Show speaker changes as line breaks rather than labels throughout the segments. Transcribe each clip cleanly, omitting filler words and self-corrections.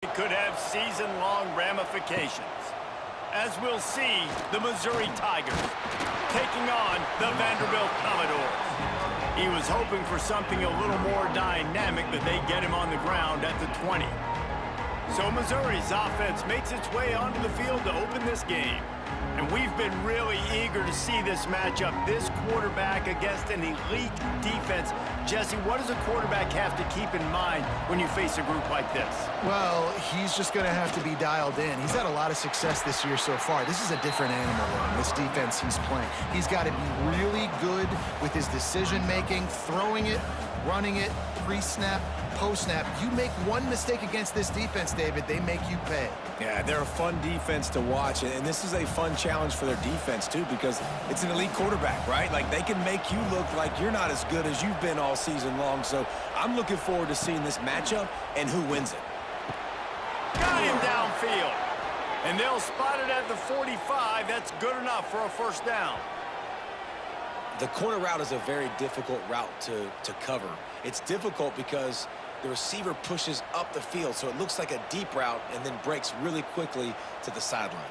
It could have season-long ramifications. As we'll see, the Missouri Tigers taking on the Vanderbilt Commodores. He was hoping for something a little more dynamic, but they get him on the ground at the 20. So Missouri's offense makes its way onto the field to open this game. And we've been really eager to see this matchup, this quarterback against an elite defense. Jesse, what does a quarterback have to keep in mind when you face a group like this?
Well, he's just going to have to be dialed in. He's had a lot of success this year so far. This is a different animal than this defense he's playing. He's got to be really good with his decision-making, throwing it, running it, pre-snap, post-snap. You make one mistake against this defense, David, they make you pay.
Yeah, they're a fun defense to watch, and this is a fun challenge for their defense, too, because it's an elite quarterback, right? Like, they can make you look like you're not as good as you've been all season long, so I'm looking forward to seeing this matchup and who wins it.
Got him downfield, and they'll spot it at the 45. That's good enough for a first down.
The corner route is a very difficult route to cover. It's difficult because the receiver pushes up the field, so it looks like a deep route and then breaks really quickly to the sideline.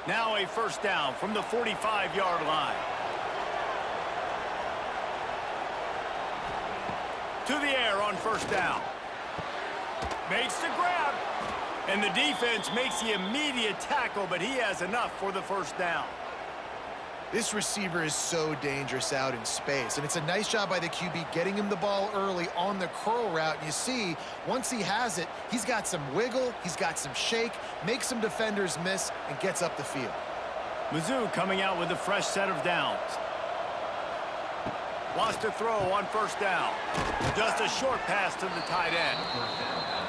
Now a first down from the 45-yard line. To the air on first down. Makes the grab. And the defense makes the immediate tackle, but he has enough for the first down.
This receiver is so dangerous out in space, and it's a nice job by the QB getting him the ball early on the curl route. And you see, once he has it, he's got some wiggle, he's got some shake, makes some defenders miss, and gets up the field.
Mizzou coming out with a fresh set of downs. Wants to throw on first down. Just a short pass to the tight end.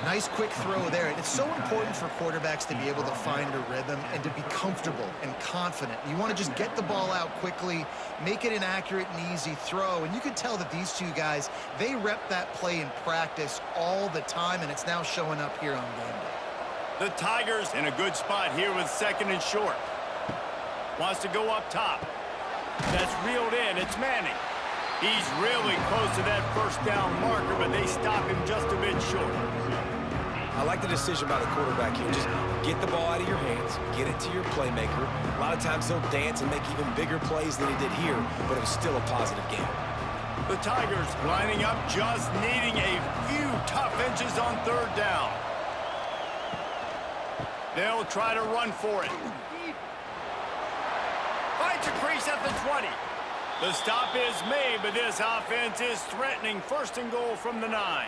Nice quick throw there. And it's so important for quarterbacks to be able to find a rhythm and to be comfortable and confident. You want to just get the ball out quickly, make it an accurate and easy throw. And you can tell that these two guys, they rep that play in practice all the time, and it's now showing up here on game day.
The Tigers in a good spot here with second and short. Wants to go up top. That's reeled in. It's Manning. He's really close to that first down marker, but they stop him just a bit short.
I like the decision by the quarterback here. Just get the ball out of your hands, get it to your playmaker. A lot of times he'll dance and make even bigger plays than he did here, but it was still a positive game.
The Tigers lining up, just needing a few tough inches on third down. They'll try to run for it. Finds a crease at the 20. The stop is made, but this offense is threatening first and goal from the 9.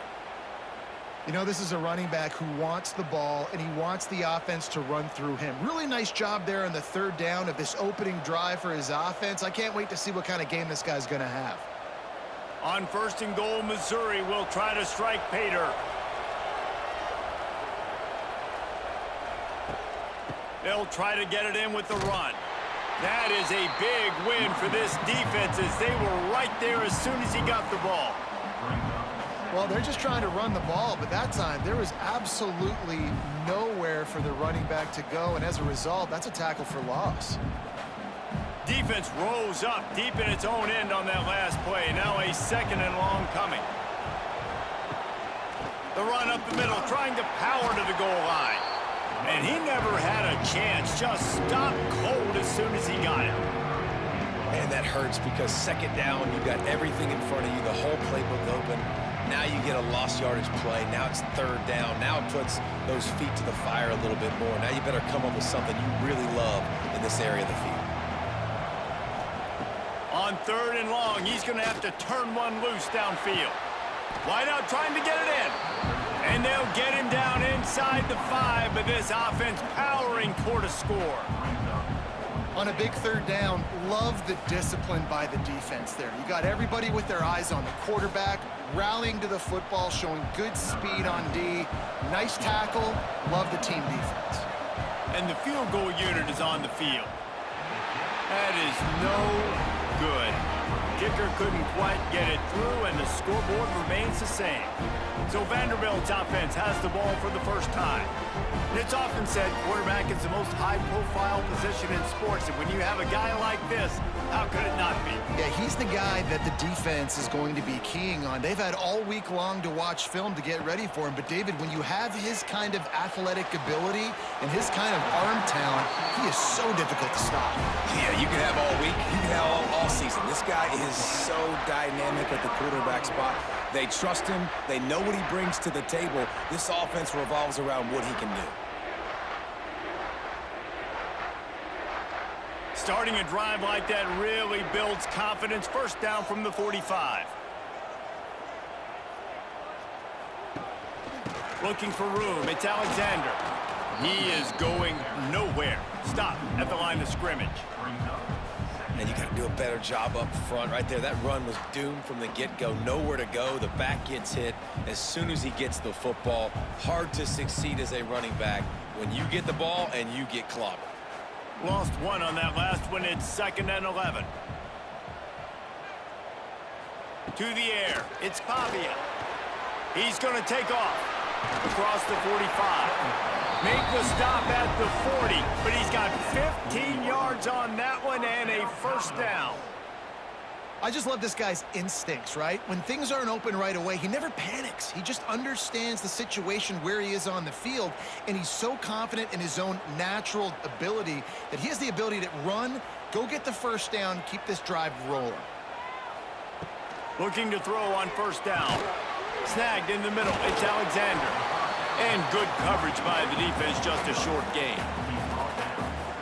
You know, this is a running back who wants the ball, and he wants the offense to run through him. Really nice job there on the third down of this opening drive for his offense. I can't wait to see what kind of game this guy's going to have.
On first and goal, Missouri will try to strike Pater. They'll try to get it in with the run. That is a big win for this defense as they were right there as soon as he got the ball.
Well, they're just trying to run the ball, but that time there was absolutely nowhere for the running back to go, and as a result, that's a tackle for loss.
Defense rose up deep in its own end on that last play. Now a second and long coming. The run up the middle, trying to power to the goal line. And he never had a chance, just stopped cold as soon as he got it.
And that hurts because second down, you've got everything in front of you, the whole playbook open. Now you get a lost yardage play. Now it's third down. Now it puts those feet to the fire a little bit more. Now you better come up with something you really love in this area of the field.
On third and long, he's going to have to turn one loose downfield. Wide out trying to get it in. And they'll get him down inside the 5, but this offense powering toward a score.
On a big third down, love the discipline by the defense there. You got everybody with their eyes on the quarterback, rallying to the football, showing good speed on D. Nice tackle. Love the team defense.
And the field goal unit is on the field. That is no good. kicker couldn't quite get it through, and the scoreboard remains the same. So Vanderbilt's offense has the ball for the first time. And it's often said quarterback is the most high-profile position in sports, and when you have a guy like this, how could it not be?
Yeah, he's the guy that the defense is going to be keying on. They've had all week long to watch film to get ready for him, but David, when you have his kind of athletic ability and his kind of arm talent, he is so difficult to stop.
Yeah, you can have all week, you can have all season. This guy is so dynamic at the quarterback spot. They trust him. They know what he brings to the table. This offense revolves around what he can do.
Starting a drive like that really builds confidence. First down from the 45. Looking for room. It's Alexander. He is going nowhere. Stop at the line of scrimmage.
And you got to do a better job up front right there. That run was doomed from the get-go. Nowhere to go. The back gets hit as soon as he gets the football. Hard to succeed as a running back when you get the ball and you get clobbered.
Lost one on that last one. It's 2nd and 11. To the air. It's Pavia. He's going to take off across the 45. Make the stop at the 40, but he's got 15 yards on that one and a first down.
I just love this guy's instincts, right? When things aren't open right away, he never panics. He just understands the situation where he is on the field, and he's so confident in his own natural ability that he has the ability to run, go get the first down, keep this drive rolling.
Looking to throw on first down. Snagged in the middle. It's Alexander. And good coverage by the defense, just a short gain.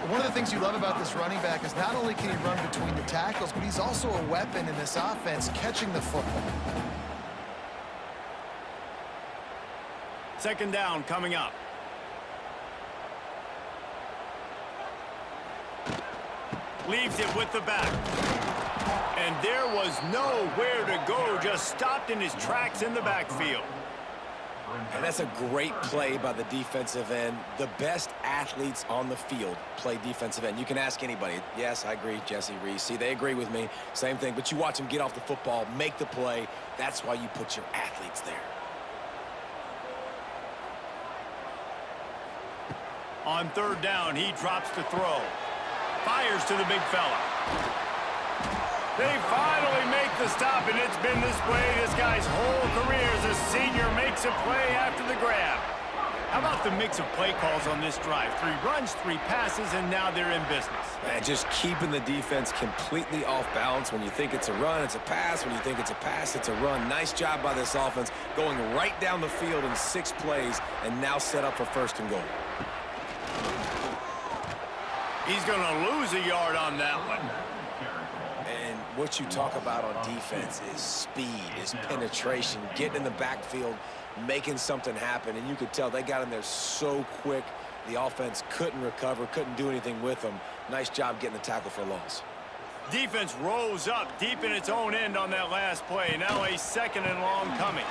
One of the things you love about this running back is not only can he run between the tackles, but he's also a weapon in this offense catching the football.
2nd down coming up. Leaves it with the back. And there was nowhere to go, just stopped in his tracks in the backfield.
And that's a great play by the defensive end. The best athletes on the field play defensive end. You can ask anybody. Yes, I agree, Jesse Reese. See, they agree with me. Same thing. But you watch them get off the football, make the play. That's why you put your athletes there.
On 3rd down, he drops to throw. Fires to the big fella. They finally make the stop, and it's been this way this guy's whole career as a senior. Makes a play after the grab. How about the mix of play calls on this drive? 3 runs, 3 passes, and now they're in business.
And just keeping the defense completely off balance. When you think it's a run, it's a pass. When you think it's a pass, it's a run. Nice job by this offense going right down the field in 6 plays and now set up for 1st and goal.
He's going to lose a yard on that one.
And what you talk about on defense is speed, is penetration, getting in the backfield, making something happen. And you could tell they got in there so quick, the offense couldn't recover, couldn't do anything with them. Nice job getting the tackle for a loss.
Defense rose up deep in its own end on that last play. Now a 2nd and long coming.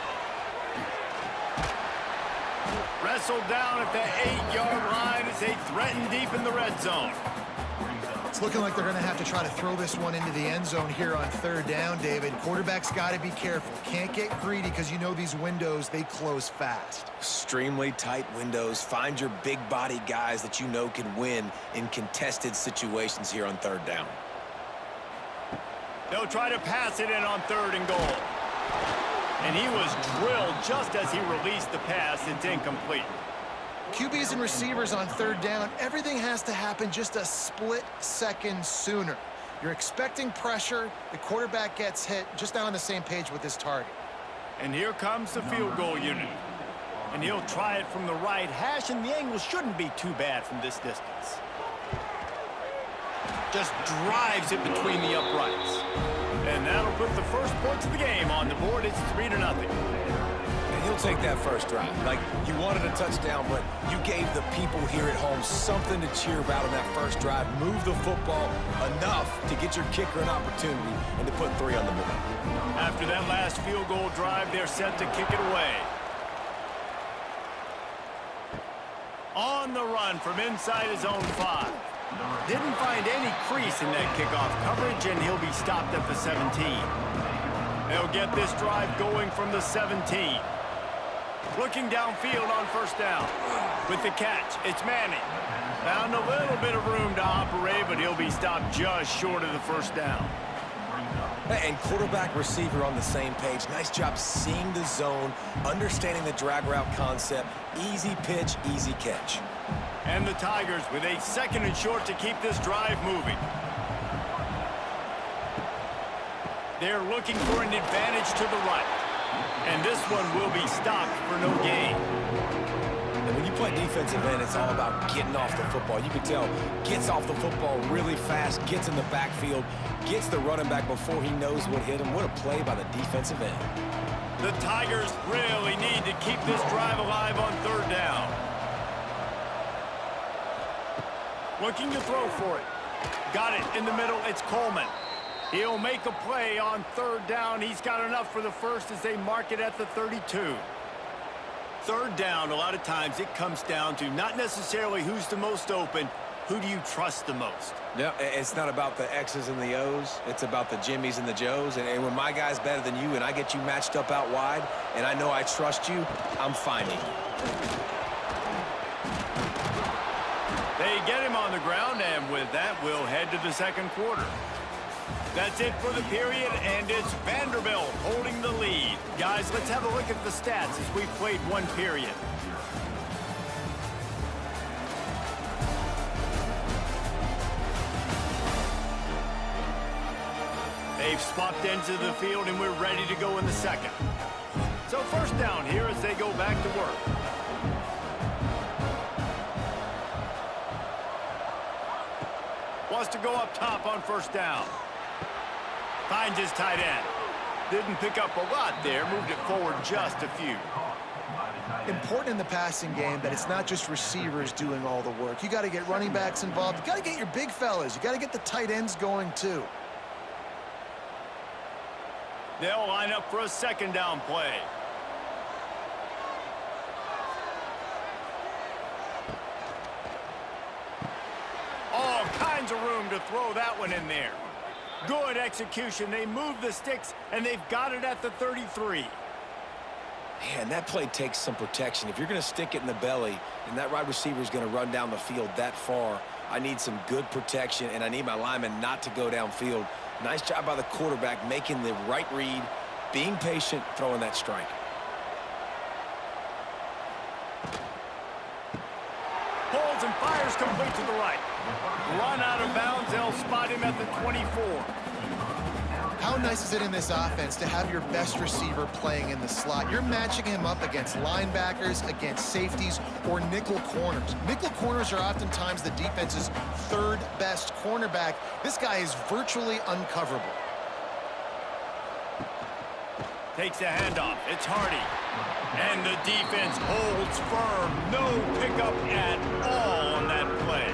Wrestled down at the 8-yard line as they threaten deep in the red zone.
It's looking like they're going to have to try to throw this one into the end zone here on 3rd down, David. Quarterback's got to be careful. Can't get greedy because you know these windows, they close fast.
Extremely tight windows. Find your big body guys that you know can win in contested situations here on 3rd down.
They'll try to pass it in on 3rd and goal. And he was drilled just as he released the pass. It's incomplete.
QBs and receivers on 3rd down, everything has to happen just a split second sooner. You're expecting pressure, the quarterback gets hit, just not on the same page with his target.
And here comes the field goal unit. And he'll try it from the right hash, and the angle shouldn't be too bad from this distance. Just drives it between the uprights. And that'll put the first points of the game on the board. It's 3-0.
He'll take that first drive. Like, you wanted a touchdown, but you gave the people here at home something to cheer about on that first drive. Move the football enough to get your kicker an opportunity and to put 3 on the board.
After that last field goal drive, they're set to kick it away. On the run from inside his own 5. Didn't find any crease in that kickoff coverage, and he'll be stopped at the 17. They'll get this drive going from the 17. Looking downfield on first down. With the catch, it's Manning. Found a little bit of room to operate, but he'll be stopped just short of the first down.
And quarterback receiver on the same page. Nice job seeing the zone, understanding the drag route concept. Easy pitch, easy catch.
And the Tigers with a 2nd and short to keep this drive moving. They're looking for an advantage to the right. And this one will be stopped for no gain.
And when you play defensive end, it's all about getting off the football. You can tell, gets off the football really fast, gets in the backfield, gets the running back before he knows what hit him. What a play by the defensive end.
The Tigers really need to keep this drive alive on 3rd down. Looking to throw for it. Got it in the middle. It's Coleman. He'll make a play on 3rd down. He's got enough for the first as they mark it at the 32. 3rd down, a lot of times it comes down to not necessarily who's the most open, who do you trust the most?
Yeah, it's not about the X's and the O's. It's about the Jimmies and the Joes. And when my guy's better than you and I get you matched up out wide and I know I trust you, I'm finding you.
They get him on the ground, and with that, we'll head to the 2nd quarter. That's it for the period, and it's Vanderbilt holding the lead. Guys, let's have a look at the stats as we've played 1 period. They've swapped ends of the field, and we're ready to go in the 2nd. So 1st down here as they go back to work. Wants to go up top on 1st down. Finds his tight end. Didn't pick up a lot there. Moved it forward just a few.
Important in the passing game that it's not just receivers doing all the work. You got to get running backs involved. You got to get your big fellas. You got to get the tight ends going too.
They'll line up for a 2nd down play. All kinds of room to throw that one in there. Good execution. They move the sticks, and they've got it at the 33.
Man, that play takes some protection. If you're going to stick it in the belly and that wide receiver is going to run down the field that far, I need some good protection, and I need my lineman not to go downfield. Nice job by the quarterback making the right read, being patient, throwing that strike.
Pulls and fires complete to the right. Run out of bounds. They'll spot him at the 24.
How nice is it in this offense to have your best receiver playing in the slot? You're matching him up against linebackers, against safeties, or nickel corners. Nickel corners are oftentimes the defense's 3rd best cornerback. This guy is virtually uncoverable.
Takes the handoff. It's Hardy. And the defense holds firm. No pickup at all on that play.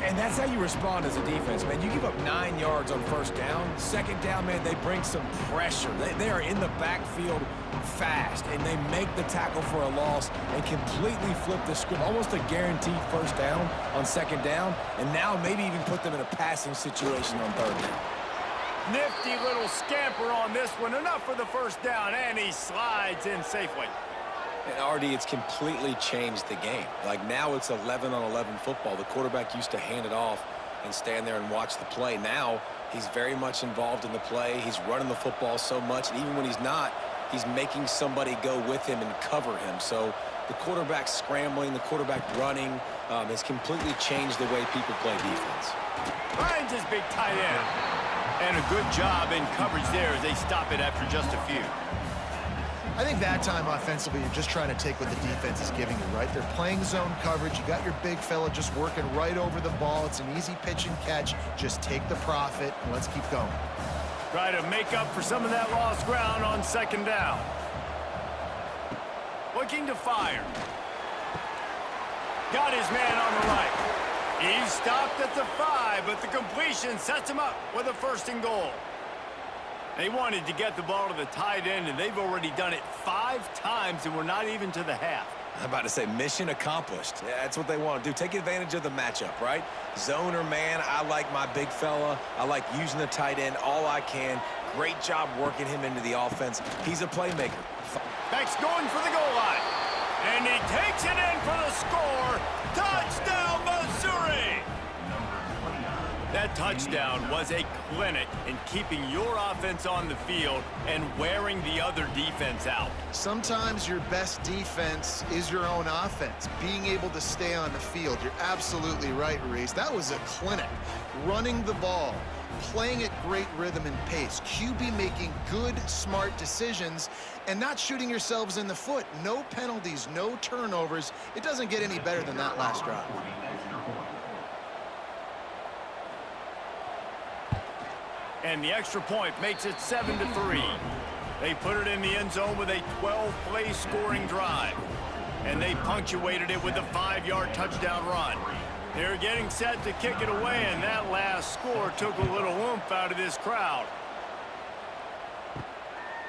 And that's how you respond as a defense, man. You give up 9 yards on 1st down. 2nd down, man, they bring some pressure. They are in the backfield fast, and they make the tackle for a loss and completely flip the script. Almost a guaranteed 1st down on 2nd down, and now maybe even put them in a passing situation on 3rd down.
Nifty little scamper on this one. Enough for the 1st down, and he slides in safely.
And Artie, it's completely changed the game. Like now it's 11-on-11 football. The quarterback used to hand it off and stand there and watch the play. Now he's very much involved in the play. He's running the football so much, and even when he's not, he's making somebody go with him and cover him. So the quarterback scrambling, the quarterback running has completely changed the way people play defense.
Finds his big tight end. And a good job in coverage there as they stop it after just a few.
I think that time offensively, you're just trying to take what the defense is giving you, right? They're playing zone coverage. You got your big fella just working right over the ball. It's an easy pitch and catch. Just take the profit, and let's keep going.
Try to make up for some of that lost ground on 2nd down. Looking to fire. Got his man on the right. He's stopped at the 5, but the completion sets him up with a 1st and goal. They wanted to get the ball to the tight end, and they've already done it 5 times, and we're not even to the half.
I'm about to say mission accomplished. Yeah, that's what they want to do. Take advantage of the matchup, right? Zone or man, I like my big fella. I like using the tight end all I can. Great job working him into the offense. He's a playmaker.
Back's going for the goal line. And he takes it in for the score. Touchdown, Missouri! That touchdown was a clinic in keeping your offense on the field and wearing the other defense out.
Sometimes your best defense is your own offense, being able to stay on the field. You're absolutely right, Reese. That was a clinic. Running the ball, playing at great rhythm and pace, QB making good, smart decisions, and not shooting yourselves in the foot. No penalties, no turnovers. It doesn't get any better than that last drive.
And the extra point makes it 7-3. They put it in the end zone with a 12-play scoring drive. And they punctuated it with a 5-yard touchdown run. They're getting set to kick it away, and that last score took a little oomph out of this crowd.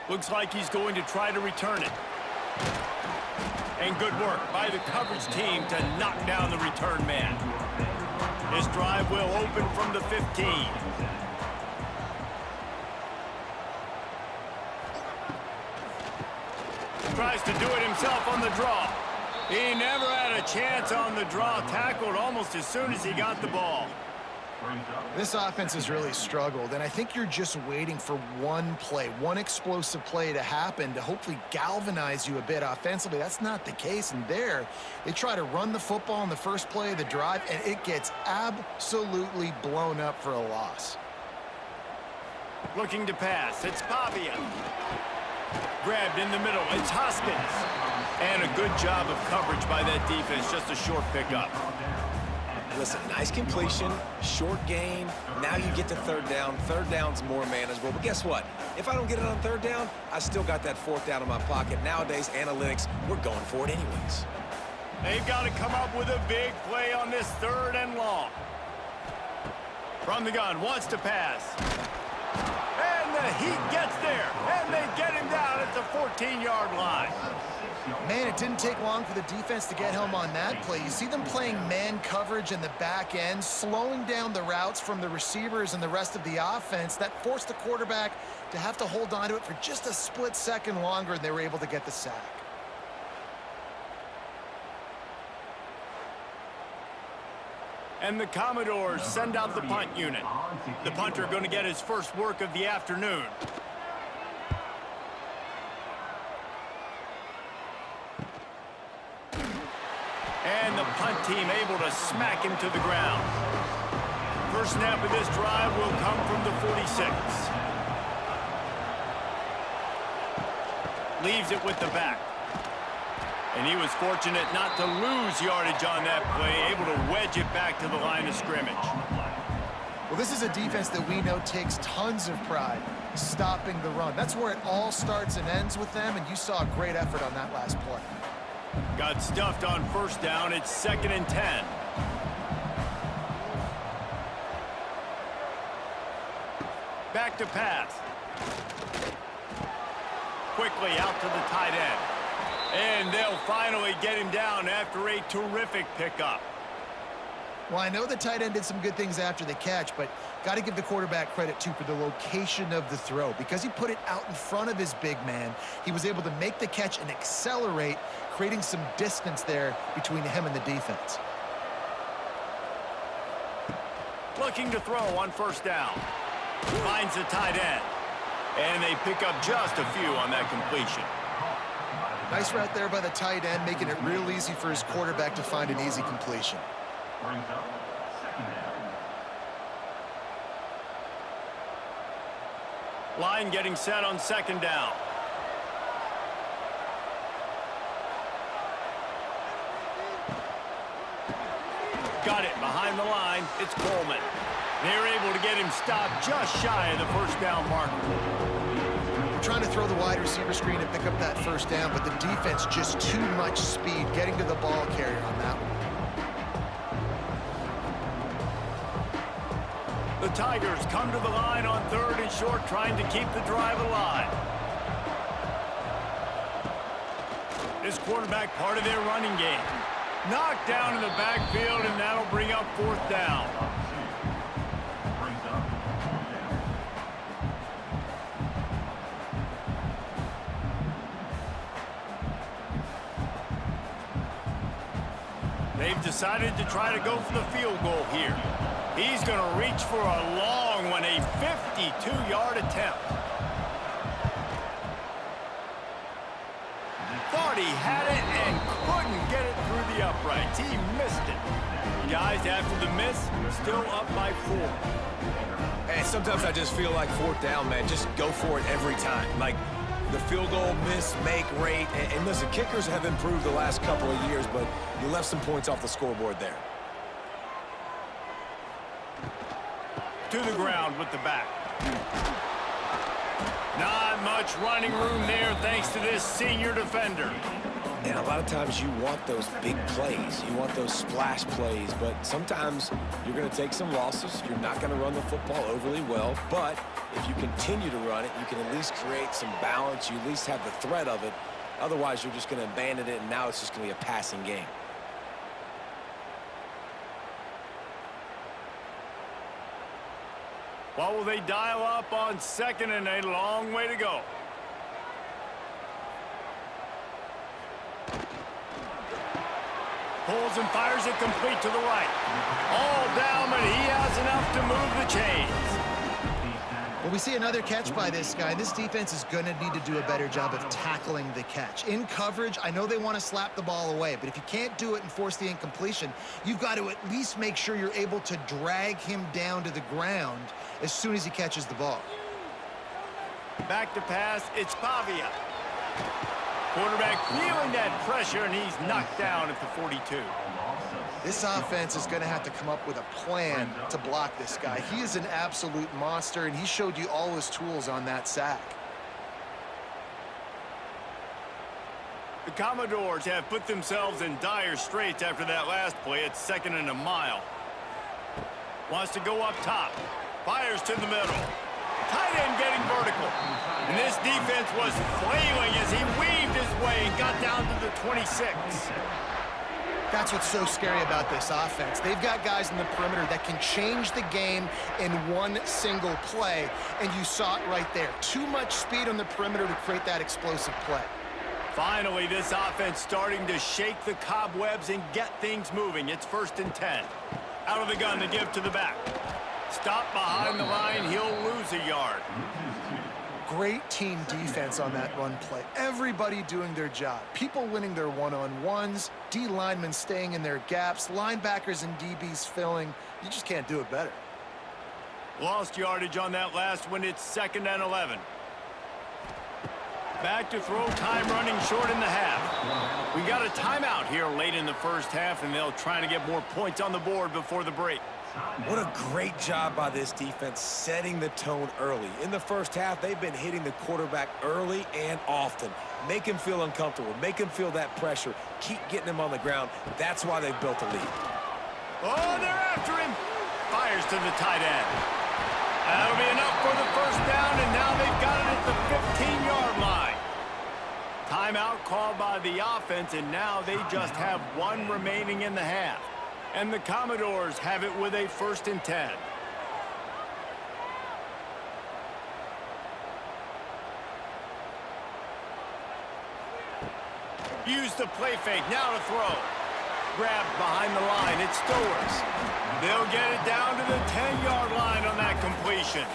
Looks like he's going to try to return it. And good work by the coverage team to knock down the return man. This drive will open from the 15. Tries to do it himself on the draw. He never had a chance on the draw. Tackled almost as soon as he got the ball.
This offense has really struggled, and I think you're just waiting for one play, one explosive play to happen to hopefully galvanize you a bit offensively. That's not the case, and there, they try to run the football in the first play of the drive, and it gets absolutely blown up for a loss.
Looking to pass. It's Pavia. Grabbed in the middle. It's Hoskins. And a good job of coverage by that defense. Just a short pickup.
Listen, nice completion, short gain. Now you get to third down. Third down's more manageable. But guess what? If I don't get it on third down, I still got that fourth down in my pocket. Nowadays, analytics, we're going for it anyways.
They've got to come up with a big play on this 3rd and long. From the gun, wants to pass. And the Heat gets there, and they get him down at the 14-yard line.
Man, it didn't take long for the defense to get home on that play. You see them playing man coverage in the back end, slowing down the routes from the receivers and the rest of the offense. That forced the quarterback to have to hold on to it for just a split second longer, and they were able to get the sack.
And the Commodores send out the punt unit. The punter going to get his first work of the afternoon. And the punt team able to smack him to the ground. First snap of this drive will come from the 46. Leaves it with the back. And he was fortunate not to lose yardage on that play, able to wedge it back to the line of scrimmage.
Well, this is a defense that we know takes tons of pride stopping the run. That's where it all starts and ends with them, and you saw a great effort on that last play.
Got stuffed on first down. It's 2nd and 10. Back to pass. Quickly out to the tight end. And they'll finally get him down after a terrific pickup.
Well, I know the tight end did some good things after the catch, but got to give the quarterback credit, too, for the location of the throw. Because he put it out in front of his big man, he was able to make the catch and accelerate, creating some distance there between him and the defense.
Looking to throw on first down. Finds the tight end. And they pick up just a few on that completion.
Nice route there by the tight end, making it real easy for his quarterback to find an easy completion.
Line getting set on 2nd down. Got it behind the line. It's Coleman. They're able to get him stopped just shy of the first down marker.
Trying to throw the wide receiver screen and pick up that first down, but the defense just too much speed getting to the ball carrier on that one.
The Tigers come to the line on 3rd and short, trying to keep the drive alive. This quarterback part of their running game. Knocked down in the backfield, and that'll bring up 4th down. They've decided to try to go for the field goal here. He's going to reach for a long one, a 52-yard attempt. Thought he had it and couldn't get it through the uprights. He missed it. Guys, after the miss, still up by 4.
And sometimes I just feel like 4th down, man. Just go for it every time. Like, the field goal miss, make, rate. And listen, kickers have improved the last couple of years, but you left some points off the scoreboard there.
To the ground with the back. Not much running room there thanks to this senior defender.
And a lot of times you want those big plays. You want those splash plays, but sometimes you're going to take some losses. You're not going to run the football overly well, but if you continue to run it, you can at least create some balance. You at least have the threat of it. Otherwise, you're just going to abandon it, and now it's just going to be a passing game.
What will they dial up on 2nd and a long way to go? Pulls and fires it complete to the right. All down, but he has enough to move the chains.
Well, we see another catch by this guy. This defense is going to need to do a better job of tackling the catch. In coverage, I know they want to slap the ball away, but if you can't do it and force the incompletion, you've got to at least make sure you're able to drag him down to the ground as soon as he catches the ball.
Back to pass, it's Pavia. Quarterback feeling that pressure, and he's knocked down at the 42.
This offense is going to have to come up with a plan to block this guy. He is an absolute monster, and he showed you all his tools on that sack.
The Commodores have put themselves in dire straits after that last play. It's 2nd and a mile. Wants to go up top. Fires to the middle. Tight end getting vertical. And this defense was flailing as he weaved his way and got down to the 26.
That's what's so scary about this offense. They've got guys in the perimeter that can change the game in one single play, and you saw it right there. Too much speed on the perimeter to create that explosive play.
Finally, this offense starting to shake the cobwebs and get things moving. It's 1st and 10. Out of the gun to give to the back. Stop behind the line, he'll lose a yard.
Great team defense on that run play. Everybody doing their job. People winning their one-on-ones, D linemen staying in their gaps, linebackers and DBs filling. You just can't do it better.
Lost yardage on that last one. It's 2nd and 11. Back to throw, time running short in the half. We got a timeout here late in the first half, and they'll try to get more points on the board before the break.
What a great job by this defense setting the tone early. In the first half, they've been hitting the quarterback early and often. Make him feel uncomfortable. Make him feel that pressure. Keep getting him on the ground. That's why they've built a lead.
Oh, they're after him. Fires to the tight end. That'll be enough for the 1st down, and now they've got it at the 15-yard line. Timeout called by the offense, and now they just have one remaining in the half. And the Commodores have it with a 1st and 10. Use the play fake, now to throw. Grabbed behind the line, it's Stowers. They'll get it down to the 10-yard line on that completion.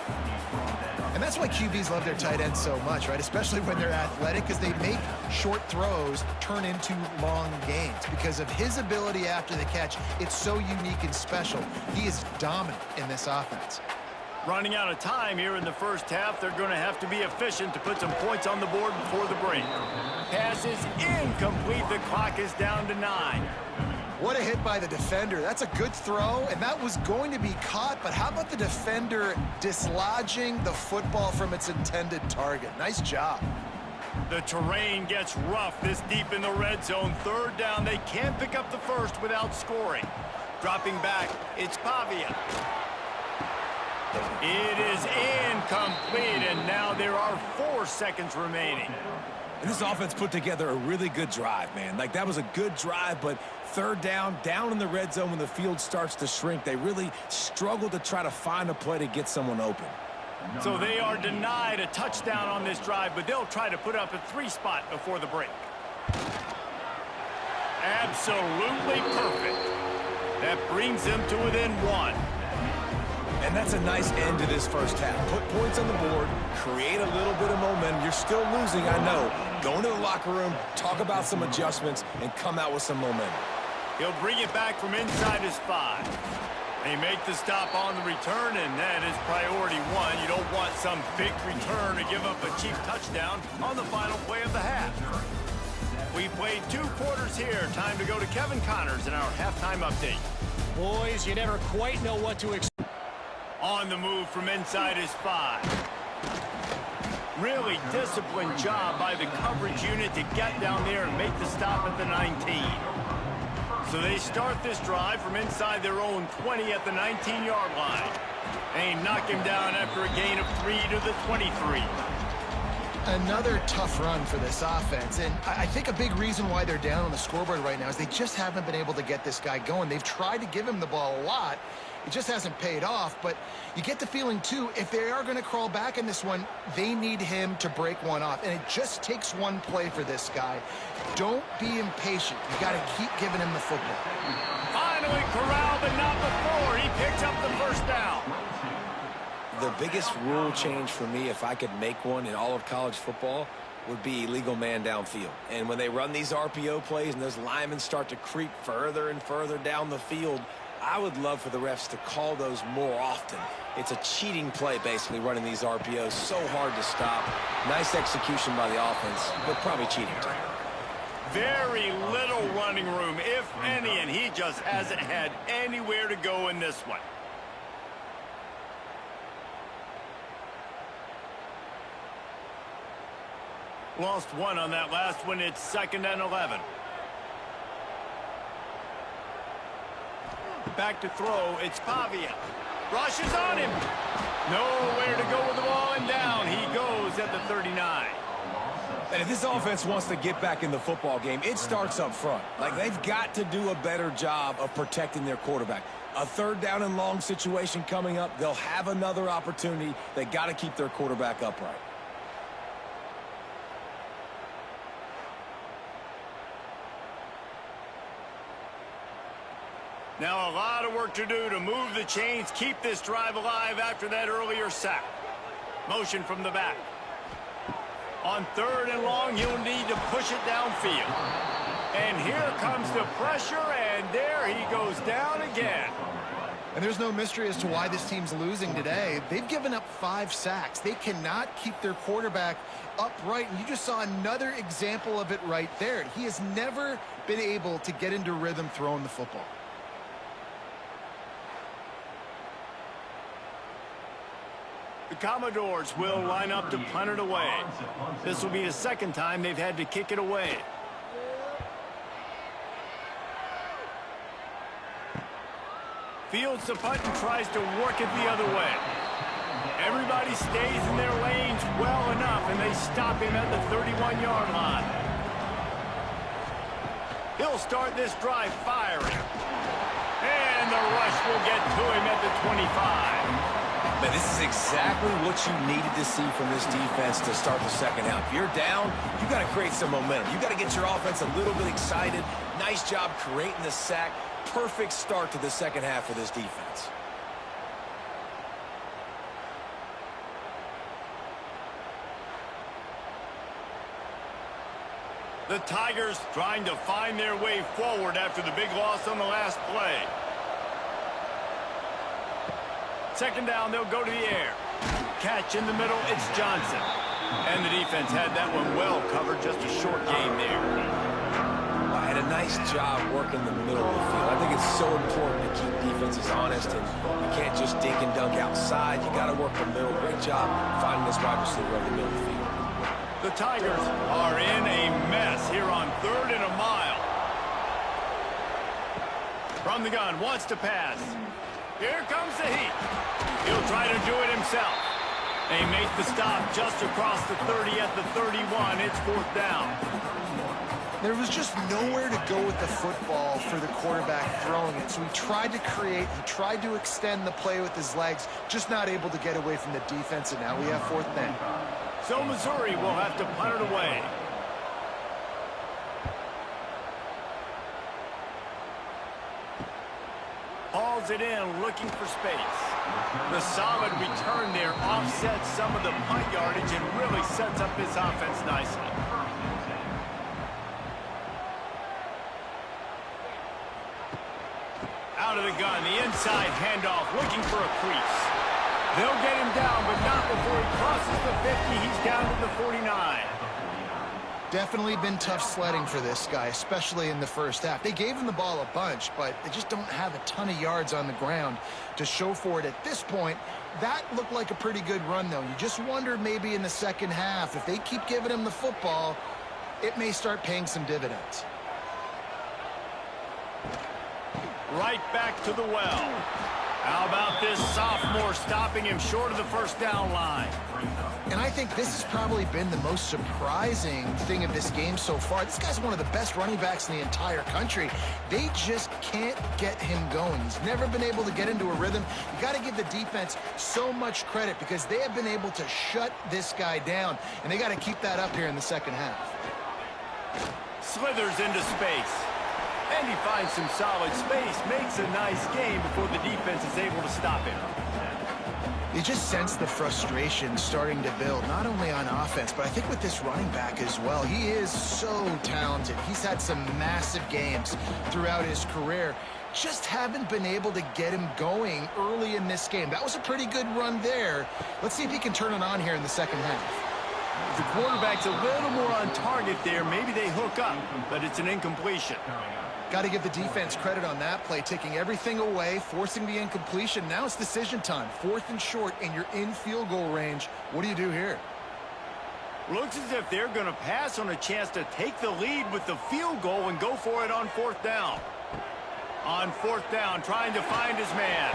And that's why QBs love their tight ends so much, right? Especially when they're athletic, because they make short throws turn into long gains. Because of his ability after the catch, it's so unique and special. He is dominant in this offense.
Running out of time here in the first half, they're going to have to be efficient to put some points on the board before the break. Pass is incomplete. The clock is down to 9.
What a hit by the defender. That's a good throw, and that was going to be caught, but how about the defender dislodging the football from its intended target? Nice job.
The terrain gets rough this deep in the red zone. 3rd down, they can't pick up the first without scoring. Dropping back, it's Pavia. It is incomplete, and now there are 4 seconds remaining.
And this offense put together a really good drive, man. Like, that was a good drive, but third down in the red zone when the field starts to shrink, they really struggle to try to find a play to get someone open.
So they are denied a touchdown on this drive, but they'll try to put up a 3-spot before the break. Absolutely perfect. That brings them to within 1.
And that's a nice end to this first half. Put points on the board, create a little bit of momentum. You're still losing, I know. Go into the locker room, talk about some adjustments, and come out with some momentum.
He'll bring it back from inside his 5. They make the stop on the return, and that is priority 1. You don't want some big return to give up a cheap touchdown on the final play of the half. We've played 2 quarters here. Time to go to Kevin Connors in our halftime update.
Boys, you never quite know what to expect.
On the move from inside his 5. Really disciplined job by the coverage unit to get down there and make the stop at the 19. So they start this drive from inside their own 20 at the 19-yard line. They knock him down after a gain of 3 to the 23.
Another tough run for this offense, and I think a big reason why they're down on the scoreboard right now is they just haven't been able to get this guy going. They've tried to give him the ball a lot. It just hasn't paid off, but you get the feeling, too, if they are going to crawl back in this one, they need him to break one off, and it just takes one play for this guy. Don't be impatient. You got to keep giving him the football.
Finally corralled, but not before. He picks up the first down.
The biggest rule change for me, if I could make one in all of college football, would be illegal man downfield. And when they run these RPO plays and those linemen start to creep further and further down the field, I would love for the refs to call those more often. It's a cheating play, basically, running these RPOs. So hard to stop. Nice execution by the offense, but probably cheating too.
Very little running room, if any, and he just hasn't had anywhere to go in this one. Lost 1 on that last one. It's 2nd and 11. Back to throw. It's Pavia. Rushes on him. Nowhere to go with the ball, and down he goes at the 39.
And if this offense wants to get back in the football game, it starts up front. Like, they've got to do a better job of protecting their quarterback. A 3rd down and long situation coming up. They'll have another opportunity. They got to keep their quarterback upright.
Now a lot of work to do to move the chains, keep this drive alive after that earlier sack. Motion from the back. On 3rd and long, he'll need to push it downfield. And here comes the pressure, and there he goes down again.
And there's no mystery as to why this team's losing today. They've given up 5 sacks. They cannot keep their quarterback upright, and you just saw another example of it right there. He has never been able to get into rhythm throwing the football.
The Commodores will line up to punt it away. This will be the 2nd time they've had to kick it away. Fields the punt and tries to work it the other way. Everybody stays in their lanes well enough, and they stop him at the 31-yard line. He'll start this drive firing. And the rush will get to him at the 25.
Man, this is exactly what you needed to see from this defense to start the second half. If you're down, you got to create some momentum. You got to get your offense a little bit excited. Nice job creating the sack. Perfect start to the second half for this defense.
The Tigers trying to find their way forward after the big loss on the last play. 2nd down, they'll go to the air. Catch in the middle, it's Johnson. And the defense had that one well covered, just a short game there.
Had a nice job working the middle of the field. I think it's so important to keep defenses honest, and you can't just dink and dunk outside. You got to work the middle. Great job finding this wide receiver over the middle of the field.
The Tigers are in a mess here on 3rd and a mile. From the gun, wants to pass. Here comes the heat. He'll try to do it himself. They make the stop just across the 30 at the 31. It's 4th down.
There was just nowhere to go with the football for the quarterback throwing it. So he tried to create, he tried to extend the play with his legs, just not able to get away from the defense, and now we have 4th down.
So Missouri will have to punt it away. Hauls it in, looking for space. The solid return there offsets some of the punt yardage and really sets up this offense nicely. Out of the gun, the inside handoff, looking for a crease. They'll get him down, but not before he crosses the 50. He's down to the 49.
Definitely been tough sledding for this guy, especially in the first half. They gave him the ball a bunch, but they just don't have a ton of yards on the ground to show for it at this point. That looked like a pretty good run, though. You just wonder maybe in the second half, if they keep giving him the football, it may start paying some dividends.
Right back to the well. How about this sophomore stopping him short of the 1st down line?
And I think this has probably been the most surprising thing of this game so far. This guy's one of the best running backs in the entire country. They just can't get him going. He's never been able to get into a rhythm. You got to give the defense so much credit because they have been able to shut this guy down, and they got to keep that up here in the second half.
Slithers into space. And he finds some solid space, makes a nice game before the defense is able to stop him.
You just sense the frustration starting to build, not only on offense, but I think with this running back as well. He is so talented. He's had some massive games throughout his career. Just haven't been able to get him going early in this game. That was a pretty good run there. Let's see if he can turn it on here in the second half.
If the quarterback's a little more on target there, maybe they hook up, but it's an incompletion.
Got to give the defense credit on that play, taking everything away, forcing the incompletion. Now it's decision time. 4th and short, and you're in field goal range. What do you do here?
Looks as if they're going to pass on a chance to take the lead with the field goal and go for it on 4th down. On 4th down, trying to find his man.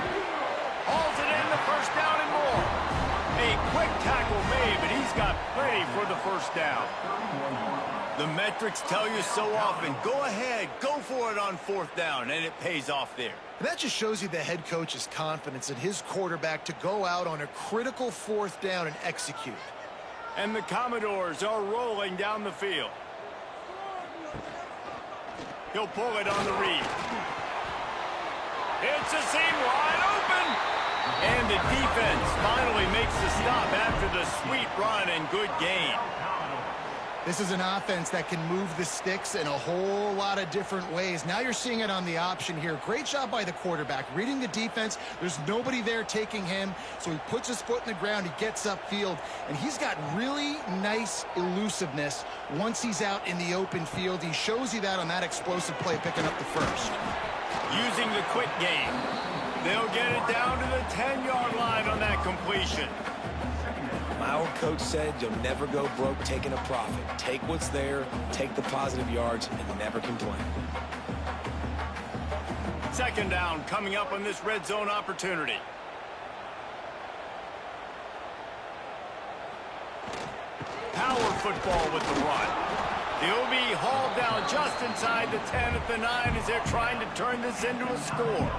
Hauls it in, the 1st down and more. A quick tackle made, but he's got plenty for the 1st down. The metrics tell you so often, go ahead, go for it on 4th down, and it pays off there.
And that just shows you the head coach's confidence in his quarterback to go out on a critical 4th down and execute.
And the Commodores are rolling down the field. He'll pull it on the read. It's a seam wide open. And the defense finally makes the stop after the sweet run and good gain.
This is an offense that can move the sticks in a whole lot of different ways. Now you're seeing it on the option here. Great job by the quarterback. Reading the defense, there's nobody there taking him, so he puts his foot in the ground, he gets upfield, and he's got really nice elusiveness once he's out in the open field. He shows you that on that explosive play, picking up the 1st.
Using the quick game. They'll get it down to the 10-yard line on that completion.
My old coach said you'll never go broke taking a profit. Take what's there, take the positive yards, and never complain.
2nd down coming up on this red zone opportunity. Power football with the run. He'll be hauled down just inside the 10 at the 9 as they're trying to turn this into a score.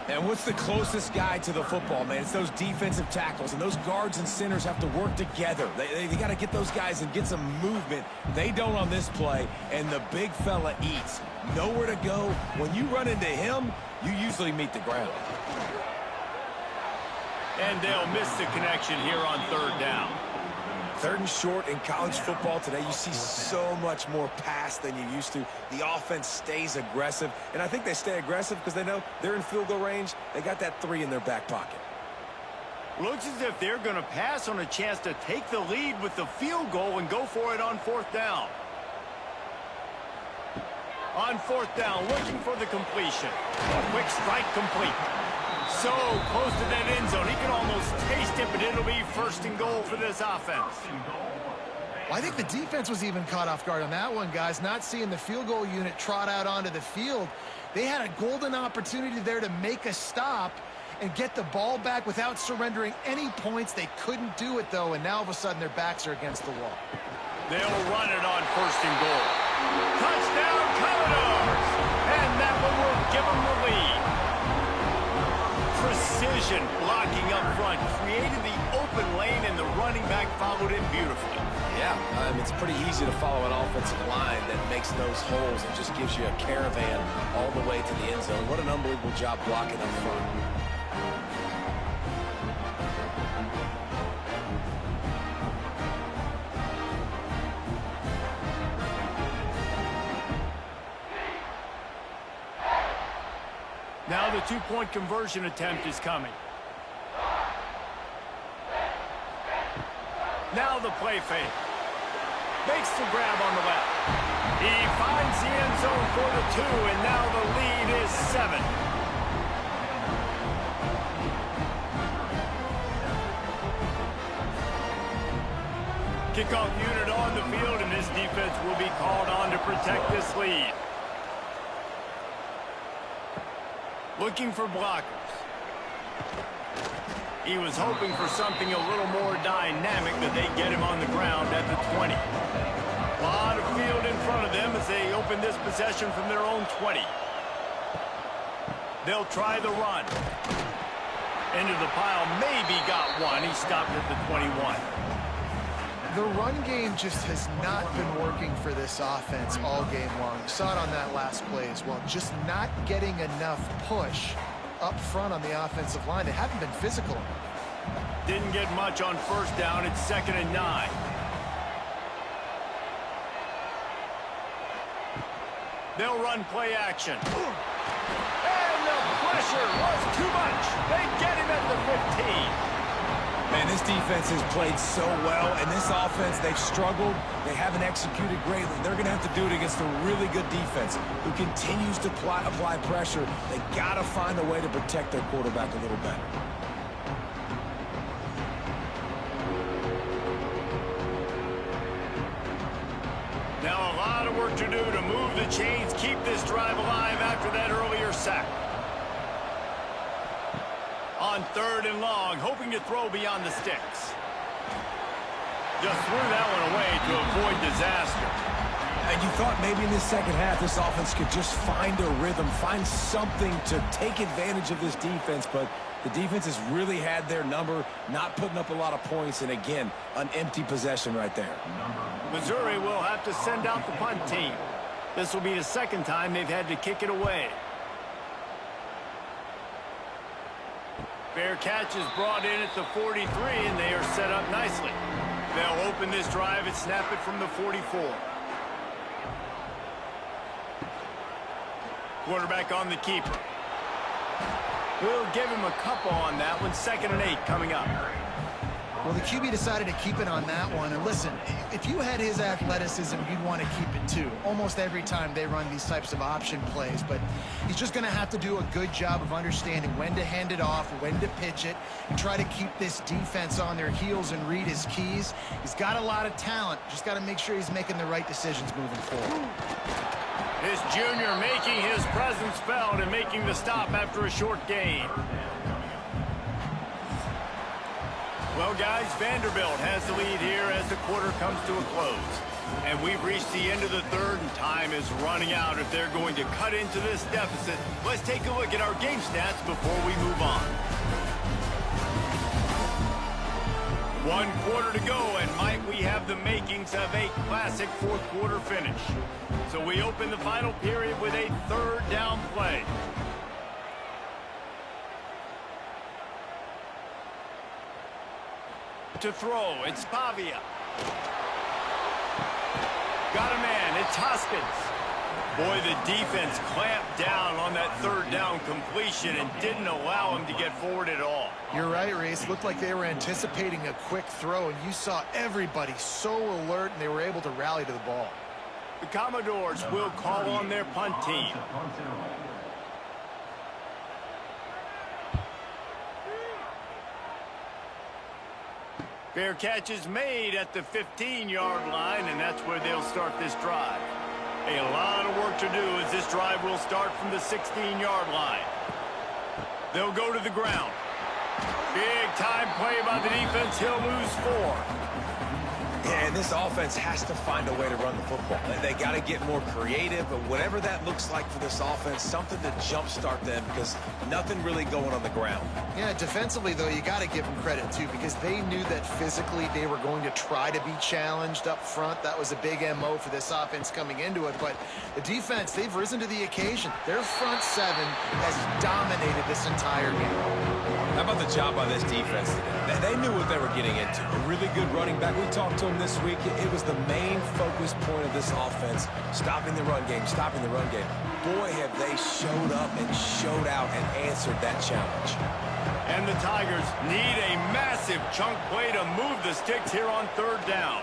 And what's the closest guy to the football, man? It's those defensive tackles, and those guards and centers have to work together. They got to get those guys and get some movement. They don't on this play, and the big fella eats. Nowhere to go. When you run into him, you usually meet the ground.
And they'll miss the connection here on 3rd down.
3rd and short in college football today, you see so much more pass than you used to. The offense stays aggressive, and I think they stay aggressive because they know they're in field goal range. They got that 3 in their back pocket.
Looks as if they're going to pass on a chance to take the lead with the field goal and go for it on 4th down. On 4th down, looking for the completion. A quick strike complete. So close to that end zone. He can almost taste it, but it'll be 1st and goal for this offense.
Well, I think the defense was even caught off guard on that one, guys. Not seeing the field goal unit trot out onto the field. They had a golden opportunity there to make a stop, and get the ball back without surrendering any points. They couldn't do it, though, and now all of a sudden their backs are against the wall.
They'll run it on 1st and goal. Touchdown, Commodores! And that one will give them the lead. Precision blocking up front created the open lane, and the running back followed it beautifully.
Yeah, it's pretty easy to follow an offensive line that makes those holes and just gives you a caravan all the way to the end zone. What an unbelievable job blocking up front.
Now the two-point conversion attempt is coming. Now the play fake. Makes the grab on the left. He finds the end zone for the 2, and now the lead is 7. Kickoff unit on the field, and this defense will be called on to protect this lead. Looking for blockers. He was hoping for something a little more dynamic, but they get him on the ground at the 20. A lot of field in front of them as they open this possession from their own 20. They'll try the run. Into the pile, maybe got one. He stopped at the 21.
The run game just has not been working for this offense all game long. You saw it on that last play as well. Just not getting enough push up front on the offensive line. They haven't been physical enough.
Didn't get much on 1st down. It's 2nd and 9. They'll run play action. And the pressure was too much. They get him at the 15.
Man, this defense has played so well, and this offense, they've struggled. They haven't executed greatly. They're going to have to do it against a really good defense who continues to apply pressure. They got to find a way to protect their quarterback a little better.
Now a lot of work to do to move the chains, keep this drive alive after that earlier sack. On 3rd and long, hoping to throw beyond the sticks. Just threw that one away to avoid disaster.
And you thought maybe in the second half this offense could just find a rhythm, find something to take advantage of this defense, but the defense has really had their number, not putting up a lot of points, and again, an empty possession right there.
Missouri will have to send out the punt team. This will be the 2nd time they've had to kick it away. Fair catch is brought in at the 43, and they are set up nicely. They'll open this drive and snap it from the 44. Quarterback on the keeper. We'll give him a couple on that one. 2nd and 8 coming up.
Well, the QB decided to keep it on that one. And listen, if you had his athleticism, you'd want to keep it too. Almost every time they run these types of option plays. But he's just going to have to do a good job of understanding when to hand it off, when to pitch it, and try to keep this defense on their heels and read his keys. He's got a lot of talent. Just got to make sure he's making the right decisions moving forward.
This junior making his presence felt and making the stop after a short gain. Well, guys, Vanderbilt has the lead here as the quarter comes to a close. And we've reached the end of the 3rd, and time is running out if they're going to cut into this deficit. Let's take a look at our game stats before we move on. 1 quarter to go, and might we have the makings of a classic 4th quarter finish. So we open the final period with a 3rd down play. To throw, it's Pavia. Got a man, it's Hoskins. Boy, the defense clamped down on that 3rd down completion and didn't allow him to get forward at all.
You're right, Reese. Looked like they were anticipating a quick throw, and you saw everybody so alert, and they were able to rally to the ball.
The Commodores will call on their punt team. Fair catch is made at the 15-yard line, and that's where they'll start this drive. A lot of work to do as this drive will start from the 16-yard line. They'll go to the ground. Big time play by the defense. He'll lose 4.
And this offense has to find a way to run the football. They got to get more creative, but whatever that looks like for this offense, something to jumpstart them because nothing really going on the ground.
Yeah, defensively, though, you got to give them credit, too, because they knew that physically they were going to try to be challenged up front. That was a big MO for this offense coming into it. But the defense, they've risen to the occasion. Their front 7 has dominated this entire game.
How about the job by this defense today? They knew what they were getting into. A really good running back. We talked to him this week. It was the main focus point of this offense, stopping the run game, stopping the run game. Boy, have they showed up and showed out and answered that challenge.
And the Tigers need a massive chunk play to move the sticks here on 3rd down.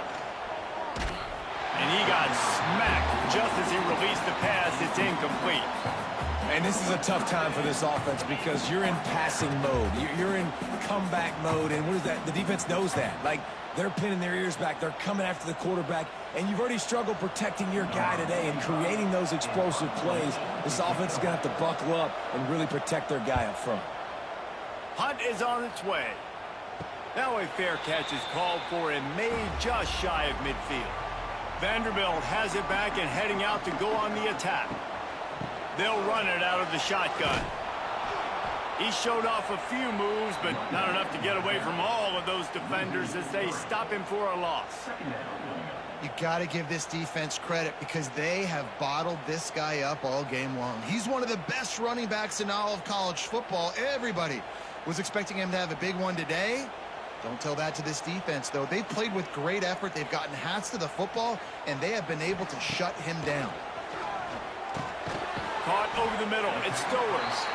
And he got smacked just as he released the pass. It's incomplete.
And this is a tough time for this offense because you're in passing mode. You're in comeback mode, and what is that? The defense knows that. Like, they're pinning their ears back. They're coming after the quarterback, and you've already struggled protecting your guy today and creating those explosive plays. This offense is going to have to buckle up and really protect their guy up front.
Hunt is on its way. Now a fair catch is called for and made just shy of midfield. Vanderbilt has it back and heading out to go on the attack. They'll run it out of the shotgun. He showed off a few moves, but not enough to get away from all of those defenders as they stop him for a loss.
You got to give this defense credit because they have bottled this guy up all game long. He's one of the best running backs in all of college football. Everybody was expecting him to have a big one today. Don't tell that to this defense, though. They've played with great effort. They've gotten hats to the football, and they have been able to shut him down.
Caught over the middle. It's Stowers.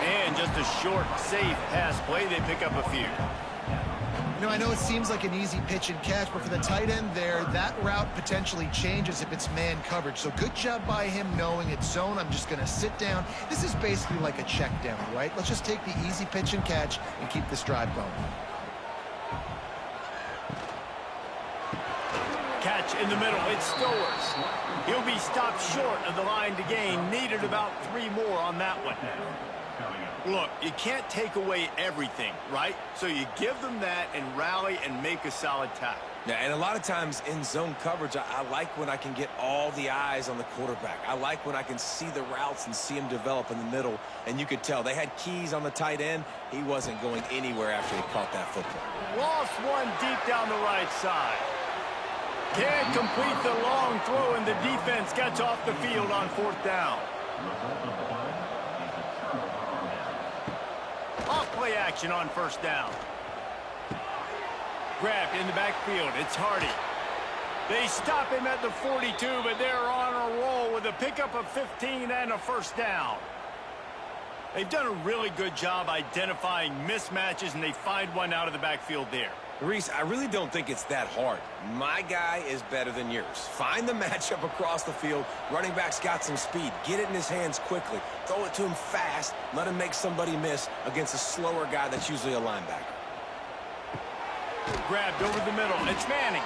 And just a short, safe pass play. They pick up a few.
You know, I know it seems like an easy pitch and catch, but for the tight end there, that route potentially changes if it's man coverage. So good job by him knowing it's zone. I'm just going to sit down. This is basically like a check down, right? Let's just take the easy pitch and catch and keep this drive going.
Catch in the middle. It's Stowers. He'll be stopped short of the line to gain. Needed about 3 more on that one. Look, you can't take away everything, right? So you give them that and rally and make a solid tackle.
Yeah, and a lot of times in zone coverage, I like when I can get all the eyes on the quarterback. I like when I can see the routes and see him develop in the middle. And you could tell they had keys on the tight end. He wasn't going anywhere after he caught that football.
Lost one deep down the right side. Can't complete the long throw, and the defense gets off the field on 4th down. Off-play action on 1st down. Grabbed in the backfield. It's Hardy. They stop him at the 42, but they're on a roll with a pickup of 15 and a 1st down. They've done a really good job identifying mismatches, and they find one out of the backfield there.
Reese, I really don't think it's that hard. My guy is better than yours. Find the matchup across the field. Running back's got some speed. Get it in his hands quickly. Throw it to him fast. Let him make somebody miss against a slower guy that's usually a linebacker.
Grabbed over the middle. It's Manning.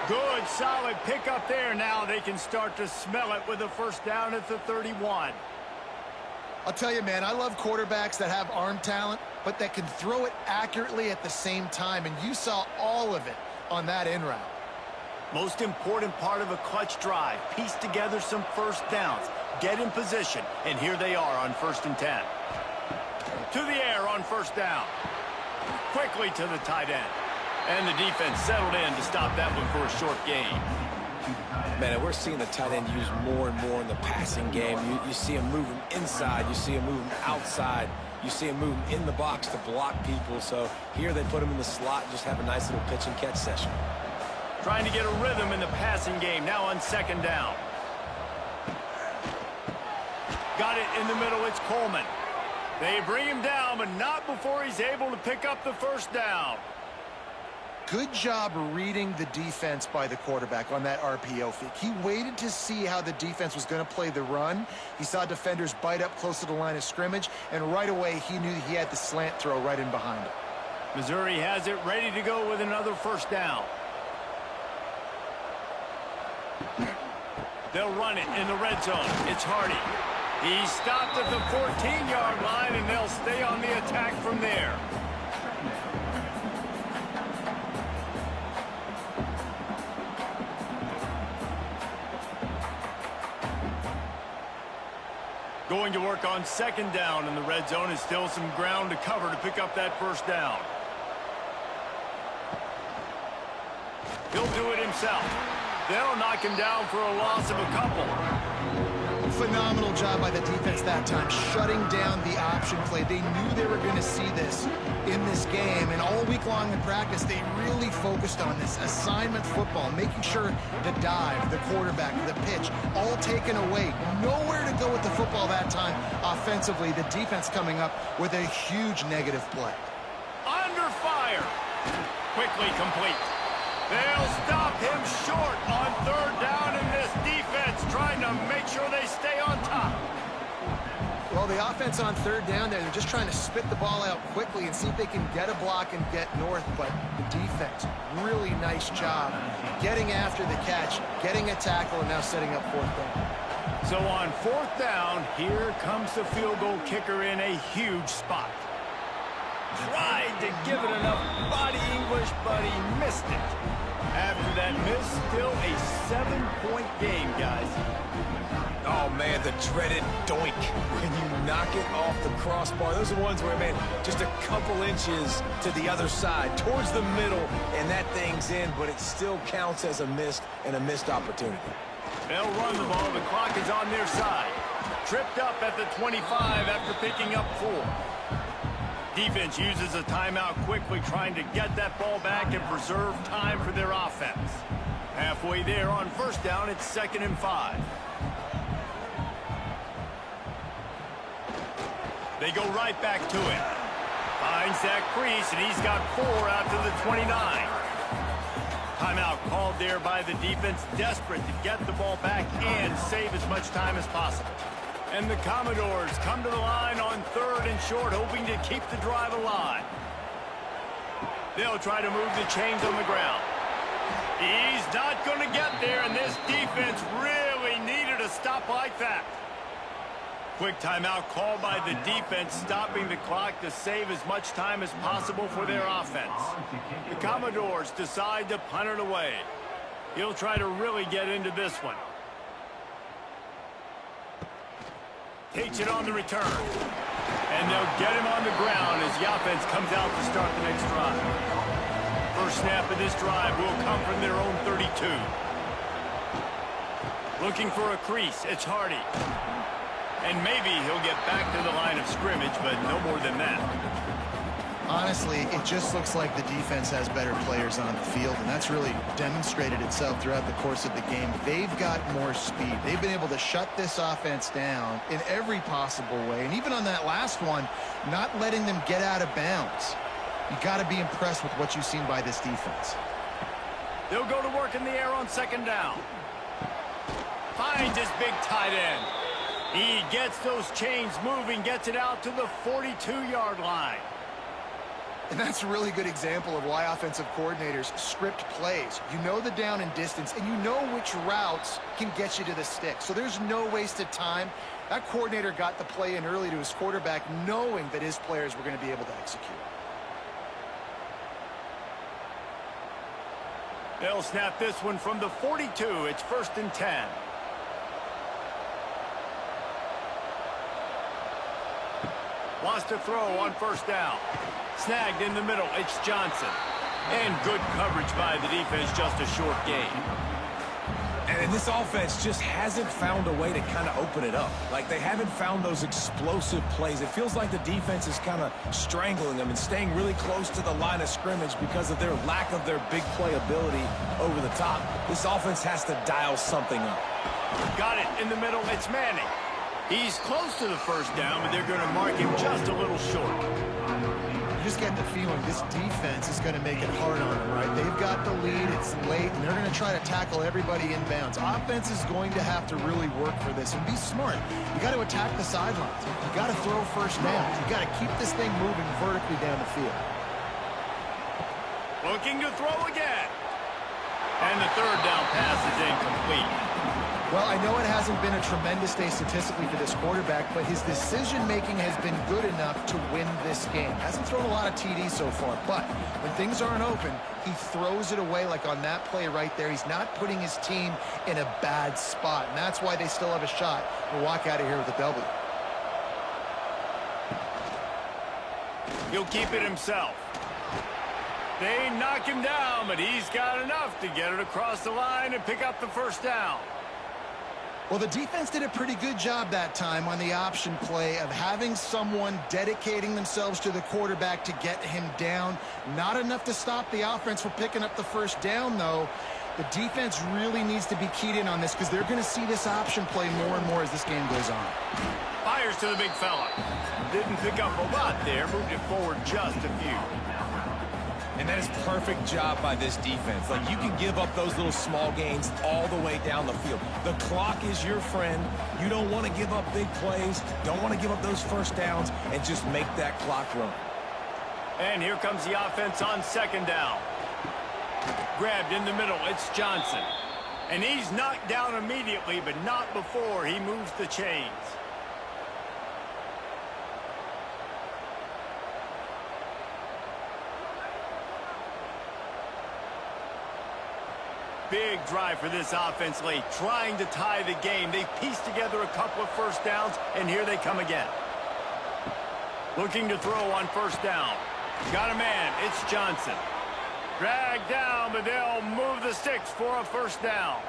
Good, solid pickup there. Now they can start to smell it with a 1st down at the 31.
I'll tell you, man, I love quarterbacks that have arm talent, but that can throw it accurately at the same time, and you saw all of it on that in route.
Most important part of a clutch drive. Piece together some 1st downs. Get in position, and here they are on 1st and 10. To the air on 1st down. Quickly to the tight end. And the defense settled in to stop that one for a short gain.
Man, and we're seeing the tight end used more and more in the passing game. You see him moving inside. You see him moving outside. You see him moving in the box to block people. So here they put him in the slot and just have a nice little pitch and catch session.
Trying to get a rhythm in the passing game now on 2nd down. Got it in the middle. It's Coleman. They bring him down, but not before he's able to pick up the 1st down.
Good job reading the defense by the quarterback on that RPO fake. He waited to see how the defense was going to play the run. He saw defenders bite up close to the line of scrimmage, and right away he knew he had the slant throw right in behind him.
Missouri has it ready to go with another 1st down. They'll run it in the red zone. It's Hardy. He stopped at the 14-yard line, and they'll stay on the attack from there. Going to work on second down in the red zone. Is still some ground to cover to pick up that first down. He'll do it himself. They'll knock him down for a loss of a couple.
Phenomenal job by the defense that time, shutting down the option play. They knew they were going to see this in this game, and all week long in practice, they really focused on this assignment football, making sure the dive, the quarterback, the pitch, all taken away. Nowhere to go with the football that time offensively. The defense coming up with a huge negative play.
Under fire. Quickly complete. They'll stop him short on third down, in this defense trying to make sure they stay on top.
Well, the offense on third down there, they're just trying to spit the ball out quickly and see if they can get a block and get north, but the defense, really nice job getting after the catch, getting a tackle, and now setting up fourth down.
So on fourth down, here comes the field goal kicker in a huge spot. Tried to give it enough body English, but he missed it. After that miss, still a 7-point game, guys.
Oh, man, the dreaded doink when you knock it off the crossbar. Those are ones where, man, just a couple inches to the other side, towards the middle, and that thing's in, but it still counts as a missed opportunity.
They'll run the ball. The clock is on their side. Tripped up at the 25 after picking up 4. Defense uses a timeout quickly, trying to get that ball back and preserve time for their offense. Halfway there on first down, it's 2nd and 5. They go right back to him. Finds that crease, and he's got 4 out to the 29. Timeout called there by the defense, desperate to get the ball back and save as much time as possible. And the Commodores come to the line on 3rd and short, hoping to keep the drive alive. They'll try to move the chains on the ground. He's not going to get there, and this defense really needed a stop like that. Quick timeout called by the defense, stopping the clock to save as much time as possible for their offense. The Commodores decide to punt it away. He'll try to really get into this one. Takes it on the return. And they'll get him on the ground as the offense comes out to start the next drive. First snap of this drive will come from their own 32. Looking for a crease, it's Hardy. And maybe he'll get back to the line of scrimmage, but no more than that.
Honestly, it just looks like the defense has better players on the field, and that's really demonstrated itself throughout the course of the game. They've got more speed. They've been able to shut this offense down in every possible way, and even on that last one, not letting them get out of bounds. You got to be impressed with what you've seen by this defense.
They'll go to work in the air on 2nd down. Finds his big tight end. He gets those chains moving, gets it out to the 42-yard line.
And that's a really good example of why offensive coordinators script plays. You know the down and distance, and you know which routes can get you to the stick. So there's no wasted time. That coordinator got the play in early to his quarterback, knowing that his players were going to be able to execute.
They'll snap this one from the 42. It's 1st and 10. Wants to throw on first down. Snagged in the middle, it's Johnson. And good coverage by the defense, just a short gain.
And this offense just hasn't found a way to kind of open it up. Like, they haven't found those explosive plays. It feels like the defense is kind of strangling them and staying really close to the line of scrimmage because of their lack of their big play ability over the top. This offense has to dial something up.
Got it in the middle, it's Manning. He's close to the first down, but they're going to mark him just a little short.
You just get the feeling this defense is going to make it hard on them, right? They've got the lead, it's late, and they're going to try to tackle everybody inbounds. Offense is going to have to really work for this and be smart. You got to attack the sidelines. You got to throw first downs. You got to keep this thing moving vertically down the field.
Looking to throw again. And the 3rd down pass is incomplete.
Well, I know it hasn't been a tremendous day statistically for this quarterback, but his decision-making has been good enough to win this game. Hasn't thrown a lot of TDs so far, but when things aren't open, he throws it away like on that play right there. He's not putting his team in a bad spot, and that's why they still have a shot to walk out of here with a W.
He'll keep it himself. They knock him down, but he's got enough to get it across the line and pick up the first down.
Well, the defense did a pretty good job that time on the option play of having someone dedicating themselves to the quarterback to get him down. Not enough to stop the offense from picking up the first down, though. The defense really needs to be keyed in on this because they're going to see this option play more and more as this game goes on.
Fires to the big fella. Didn't pick up a lot there, moved it forward just a few.
And that is perfect job by this defense. Like, you can give up those little small gains all the way down the field. The clock is your friend. You don't want to give up big plays, don't want to give up those first downs, and just make that clock run.
And here comes the offense on second down. Grabbed in the middle, it's Johnson. And he's knocked down immediately, but not before he moves the chains. Big drive for this offense late, trying to tie the game. They've pieced together a couple of first downs, and here they come again. Looking to throw on first down. Got a man, it's Johnson. Dragged down, but they'll move the sticks for a first down.